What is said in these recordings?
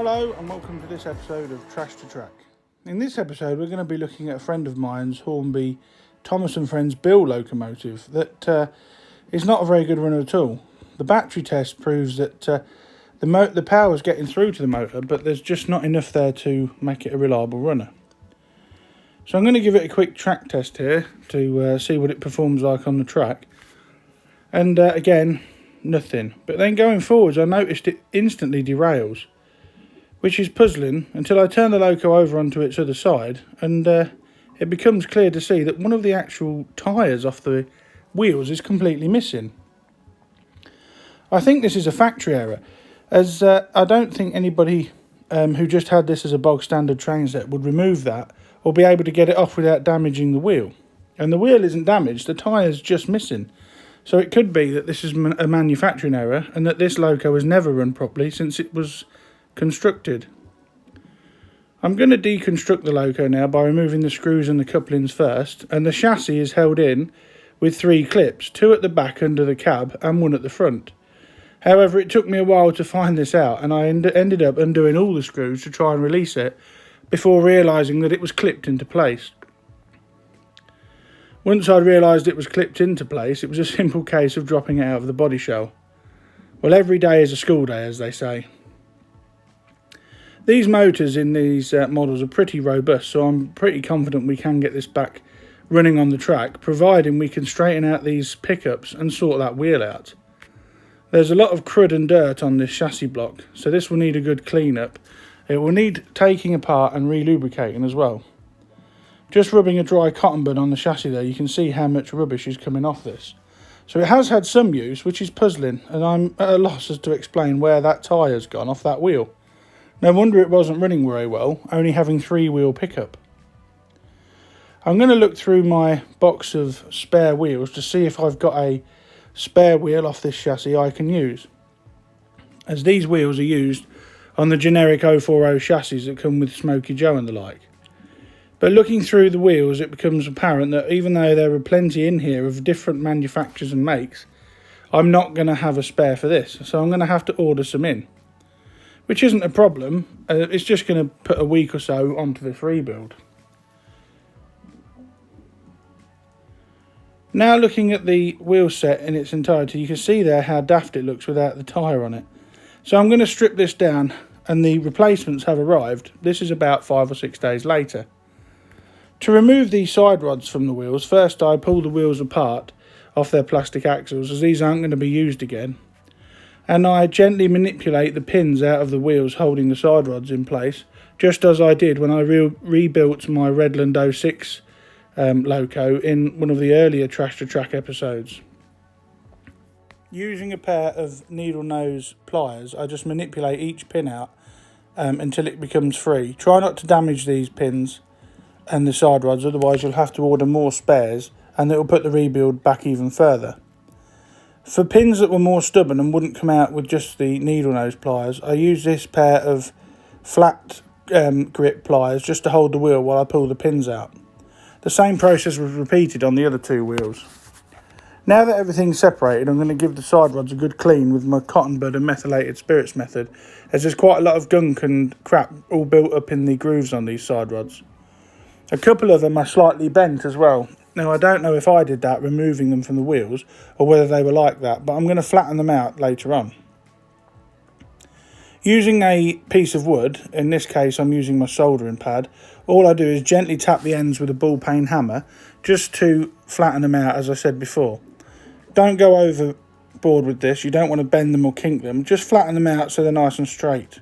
Hello and welcome to this episode of Trash to Track. In this episode we're going to be looking at a friend of mine's Hornby Thomas Friends Bill locomotive that is not a very good runner at all. The battery test proves that the power is getting through to the motor, but there's just not enough there to make it a reliable runner. So I'm going to give it a quick track test here to see what it performs like on the track. And again, nothing. But then going forwards I noticed it instantly derails, which is puzzling until I turn the loco over onto its other side, and it becomes clear to see that one of the actual tyres off the wheels is completely missing. I think this is a factory error, as I don't think anybody who just had this as a bog standard train set would remove that or be able to get it off without damaging the wheel. And the wheel isn't damaged, the tyre's just missing. So it could be that this is a manufacturing error and that this loco has never run properly since it was constructed. I'm going to deconstruct the loco now by removing the screws and the couplings first, and the chassis is held in with 3 clips, 2 at the back under the cab and 1 at the front. However, it took me a while to find this out, and I ended up undoing all the screws to try and release it before realising that it was clipped into place. Once I'd realised it was clipped into place, it was a simple case of dropping it out of the body shell. Well, every day is a school day, as they say. These motors in these models are pretty robust, so I'm pretty confident we can get this back running on the track, providing we can straighten out these pickups and sort that wheel out. There's a lot of crud and dirt on this chassis block, so this will need a good clean up. It will need taking apart and re-lubricating as well. Just rubbing a dry cotton bud on the chassis there, you can see how much rubbish is coming off this. So it has had some use, which is puzzling, and I'm at a loss as to explain where that tyre's gone off that wheel. No wonder it wasn't running very well, only having 3-wheel pickup. I'm going to look through my box of spare wheels to see if I've got a spare wheel off this chassis I can use, as these wheels are used on the generic 040 chassis that come with Smokey Joe and the like. But looking through the wheels, it becomes apparent that even though there are plenty in here of different manufacturers and makes, I'm not going to have a spare for this, so I'm going to have to order some in. Which isn't a problem, it's just going to put a week or so onto this rebuild. Now looking at the wheel set in its entirety, you can see there how daft it looks without the tyre on it. So I'm going to strip this down, and the replacements have arrived. This is about 5 or 6 days later. To remove these side rods from the wheels, first I pull the wheels apart off their plastic axles, as these aren't going to be used again. And I gently manipulate the pins out of the wheels holding the side rods in place, just as I did when I rebuilt my Redland 06 loco in one of the earlier Trash to Track episodes. Using a pair of needle nose pliers, I just manipulate each pin out until it becomes free. Try not to damage these pins and the side rods, otherwise you'll have to order more spares and it will put the rebuild back even further. For pins that were more stubborn and wouldn't come out with just the needle nose pliers, I use this pair of flat grip pliers just to hold the wheel while I pull the pins out. The same process was repeated on the other 2 wheels. Now that everything's separated, I'm going to give the side rods a good clean with my cotton bud and methylated spirits method, as there's quite a lot of gunk and crap all built up in the grooves on these side rods. A couple of them are slightly bent as well. Now I don't know if I did that removing them from the wheels or whether they were like that, but I'm going to flatten them out later on. Using a piece of wood, in this case I'm using my soldering pad, all I do is gently tap the ends with a ball peen hammer just to flatten them out, as I said before. Don't go overboard with this, you don't want to bend them or kink them, just flatten them out so they're nice and straight.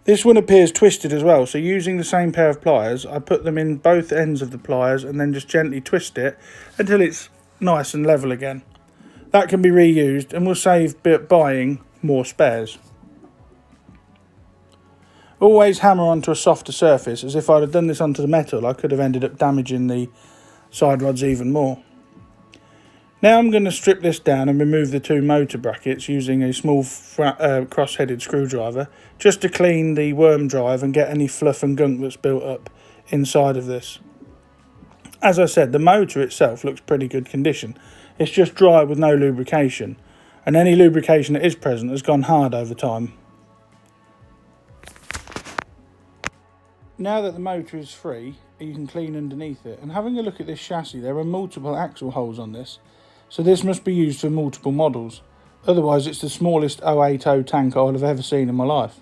This one appears twisted as well, so using the same pair of pliers, I put them in both ends of the pliers and then just gently twist it until it's nice and level again. That can be reused and will save buying more spares. Always hammer onto a softer surface, as if I'd have done this onto the metal I could have ended up damaging the side rods even more. Now I'm going to strip this down and remove the 2 motor brackets using a small cross-headed screwdriver, just to clean the worm drive and get any fluff and gunk that's built up inside of this. As I said, the motor itself looks pretty good condition. It's just dry with no lubrication, and any lubrication that is present has gone hard over time. Now that the motor is free, you can clean underneath it. And having a look at this chassis, there are multiple axle holes on this, so this must be used for multiple models. Otherwise it's the smallest 080 tank I'll have ever seen in my life.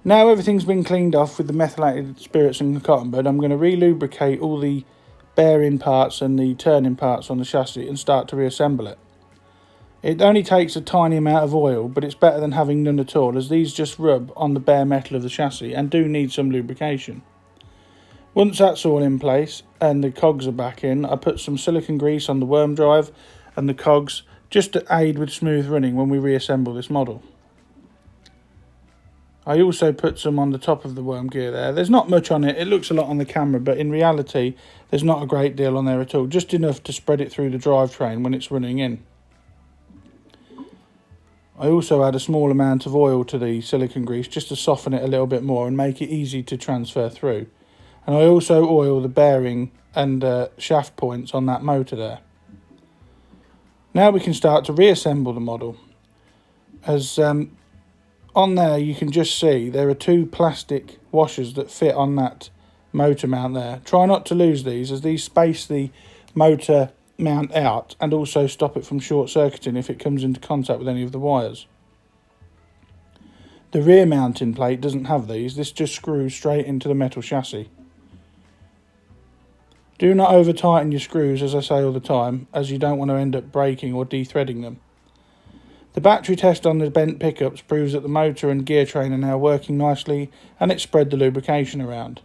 Now everything's been cleaned off with the methylated spirits and the cotton bud, I'm going to re-lubricate all the bearing parts and the turning parts on the chassis and start to reassemble it. It only takes a tiny amount of oil, but it's better than having none at all, as these just rub on the bare metal of the chassis and do need some lubrication. Once that's all in place and the cogs are back in, I put some silicone grease on the worm drive and the cogs just to aid with smooth running when we reassemble this model. I also put some on the top of the worm gear there. There's not much on it, it looks a lot on the camera, but in reality there's not a great deal on there at all, just enough to spread it through the drivetrain when it's running in. I also add a small amount of oil to the silicone grease just to soften it a little bit more and make it easy to transfer through. And I also oil the bearing and shaft points on that motor there. Now we can start to reassemble the model. As on there you can just see there are two plastic washers that fit on that motor mount there. Try not to lose these, as these space the motor mount out and also stop it from short circuiting if it comes into contact with any of the wires. The rear mounting plate doesn't have these, this just screws straight into the metal chassis. Do not over tighten your screws, as I say all the time, as you don't want to end up breaking or de-threading them. The battery test on the bent pickups proves that the motor and gear train are now working nicely and it spread the lubrication around.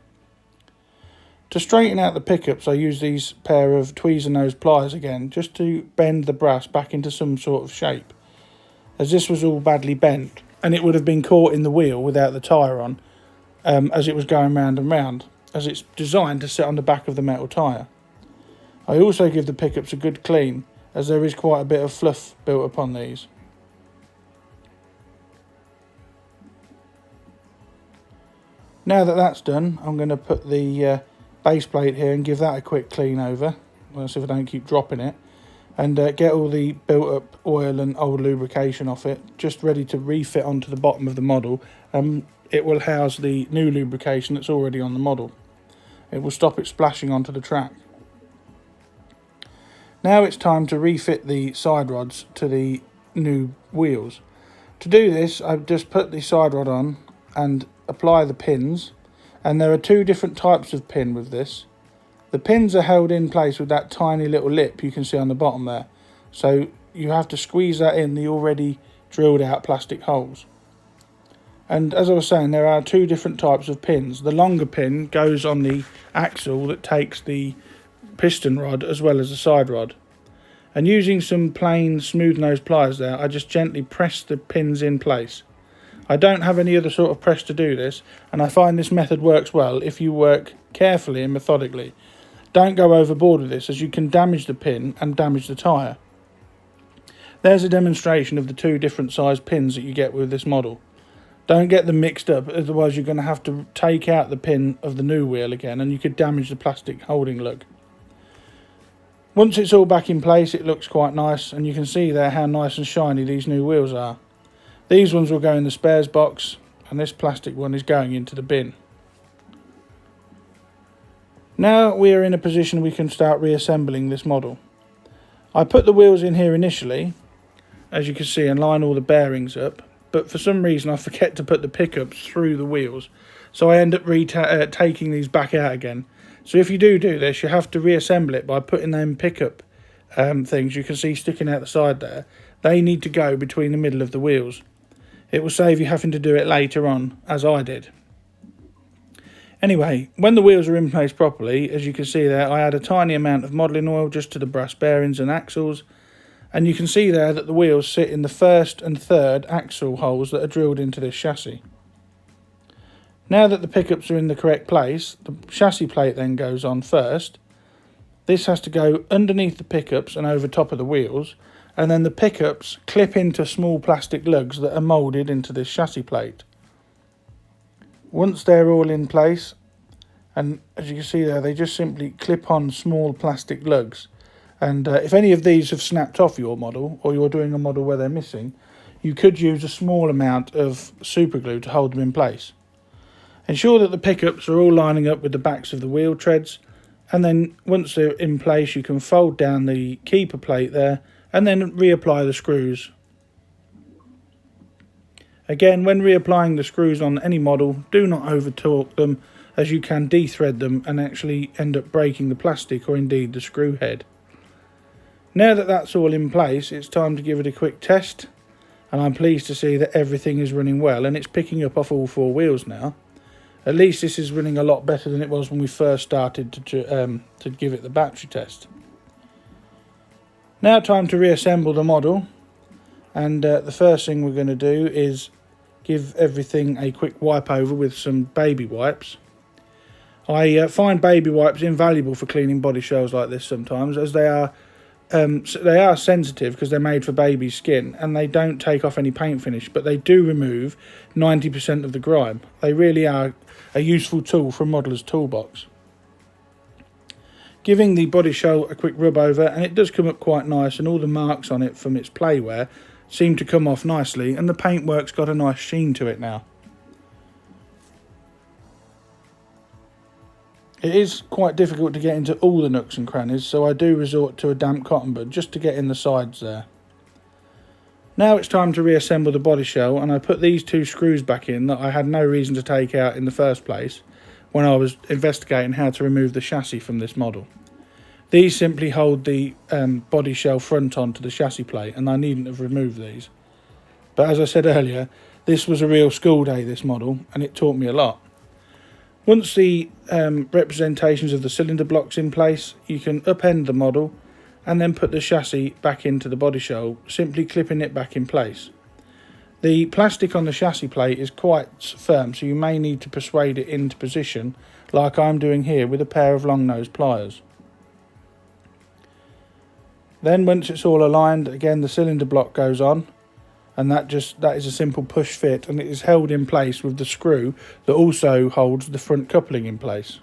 To straighten out the pickups I use these pair of tweezer nose pliers again, just to bend the brass back into some sort of shape, as this was all badly bent and it would have been caught in the wheel without the tyre on as it was going round and round, as it's designed to sit on the back of the metal tyre. I also give the pickups a good clean, as there is quite a bit of fluff built upon these. Now that that's done, I'm going to put the base plate here and give that a quick clean over. Let's see if I don't keep dropping it. And get all the built up oil and old lubrication off it, just ready to refit onto the bottom of the model. It will house the new lubrication that's already on the model. It will stop it splashing onto the track. Now it's time to refit the side rods to the new wheels. To do this, I've just put the side rod on and apply the pins, and there are two different types of pin with this. The pins are held in place with that tiny little lip you can see on the bottom there, so you have to squeeze that in the already drilled out plastic holes. And as I was saying, there are two different types of pins. The longer pin goes on the axle that takes the piston rod as well as the side rod, and using some plain smooth nose pliers there, I just gently press the pins in place. I don't have any other sort of press to do this, and I find this method works well if you work carefully and methodically. Don't go overboard with this, as you can damage the pin and damage the tyre. There's a demonstration of the two different size pins that you get with this model. Don't get them mixed up, otherwise you're going to have to take out the pin of the new wheel again and you could damage the plastic holding lug. Once it's all back in place, it looks quite nice, and you can see there how nice and shiny these new wheels are. These ones will go in the spares box, and this plastic one is going into the bin. Now we are in a position we can start reassembling this model. I put the wheels in here initially, as you can see, and line all the bearings up, but for some reason I forget to put the pickups through the wheels, so I end up taking these back out again. So if you do this, you have to reassemble it by putting them pickup things you can see sticking out the side there. They need to go between the middle of the wheels. It will save you having to do it later on, as I did. Anyway, when the wheels are in place properly, as you can see there, I add a tiny amount of modelling oil just to the brass bearings and axles, and you can see there that the wheels sit in the first and third axle holes that are drilled into this chassis. Now that the pickups are in the correct place, the chassis plate then goes on first. This has to go underneath the pickups and over top of the wheels, and then the pickups clip into small plastic lugs that are moulded into this chassis plate. Once they're all in place, and as you can see there, they just simply clip on small plastic lugs, and if any of these have snapped off your model, or you're doing a model where they're missing, you could use a small amount of super glue to hold them in place. Ensure that the pickups are all lining up with the backs of the wheel treads, and then once they're in place you can fold down the keeper plate there and then reapply the screws. Again, when reapplying the screws on any model, do not over torque them, as you can de-thread them and actually end up breaking the plastic or indeed the screw head. Now that that's all in place, it's time to give it a quick test, and I'm pleased to see that everything is running well and it's picking up off all four wheels now. At least this is running a lot better than it was when we first started to give it the battery test. Now time to reassemble the model, and the first thing we're going to do is give everything a quick wipe over with some baby wipes. I find baby wipes invaluable for cleaning body shells like this sometimes, as they are sensitive because they're made for baby skin and they don't take off any paint finish, but they do remove 90% of the grime. They really are a useful tool for a modeller's toolbox. Giving the body shell a quick rub over, and it does come up quite nice, and all the marks on it from its play wear seem to come off nicely, and the paintwork's got a nice sheen to it now. It is quite difficult to get into all the nooks and crannies, so I do resort to a damp cotton bud just to get in the sides there. Now it's time to reassemble the body shell, and I put these two screws back in that I had no reason to take out in the first place when I was investigating how to remove the chassis from this model. These simply hold the body shell front onto the chassis plate, and I needn't have removed these. But as I said earlier, this was a real school day, this model, and it taught me a lot. Once the representations of the cylinder blocks in place, you can upend the model and then put the chassis back into the body shell, simply clipping it back in place. The plastic on the chassis plate is quite firm, so you may need to persuade it into position like I'm doing here with a pair of long nose pliers. Then once it's all aligned, again the cylinder block goes on, and that is a simple push fit, and it is held in place with the screw that also holds the front coupling in place.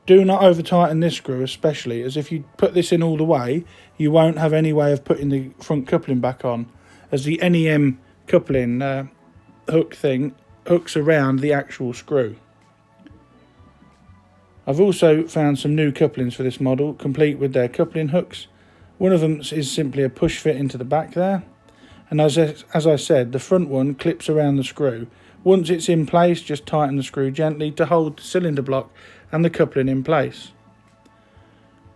Do not over tighten this screw, especially as if you put this in all the way, you won't have any way of putting the front coupling back on, as the NEM coupling hook thing hooks around the actual screw. I've also found some new couplings for this model, complete with their coupling hooks. One of them is simply a push fit into the back there, and as I said, the front one clips around the screw. Once it's in place, just tighten the screw gently to hold the cylinder block and the coupling in place.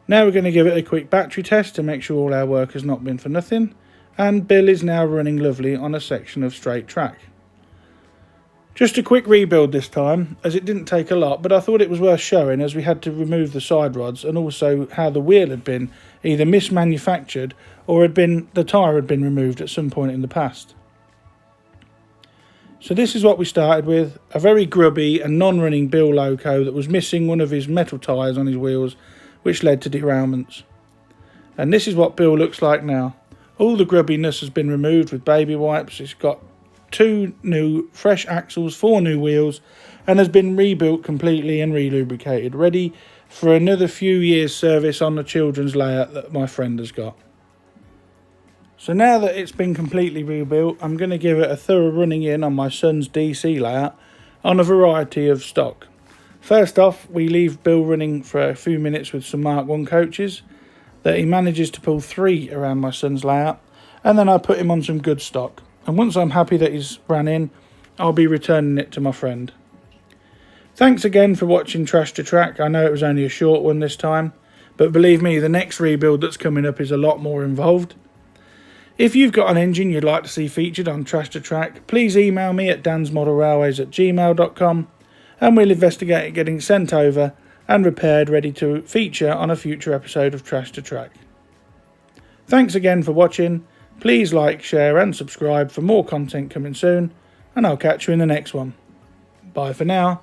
Now we're going to give it a quick battery test to make sure all our work has not been for nothing, and Bill is now running lovely on a section of straight track. Just a quick rebuild this time, as it didn't take a lot, but I thought it was worth showing, as we had to remove the side rods, and also how the wheel had been either mismanufactured or the tyre had been removed at some point in the past. So this is what we started with: a very grubby and non-running Bill loco that was missing one of his metal tyres on his wheels, which led to derailments. And this is what Bill looks like now. All the grubbiness has been removed with baby wipes. It's got 2 new fresh axles, 4 new wheels, and has been rebuilt completely and re-lubricated, ready for another few years service on the children's layout that my friend has got. So now that it's been completely rebuilt, I'm going to give it a thorough running in on my son's DC layout on a variety of stock. First off, we leave Bill running for a few minutes with some Mark 1 coaches that he manages to pull 3 around my son's layout, and then I put him on some good stock. And once I'm happy that he's ran in, I'll be returning it to my friend. Thanks again for watching Trash to Track. I know it was only a short one this time, but believe me, the next rebuild that's coming up is a lot more involved. If you've got an engine you'd like to see featured on Trash to Track, please email me at dansmodelrailways@gmail.com, and we'll investigate getting sent over and repaired, ready to feature on a future episode of Trash to Track. Thanks again for watching. Please like, share and subscribe for more content coming soon, and I'll catch you in the next one. Bye for now.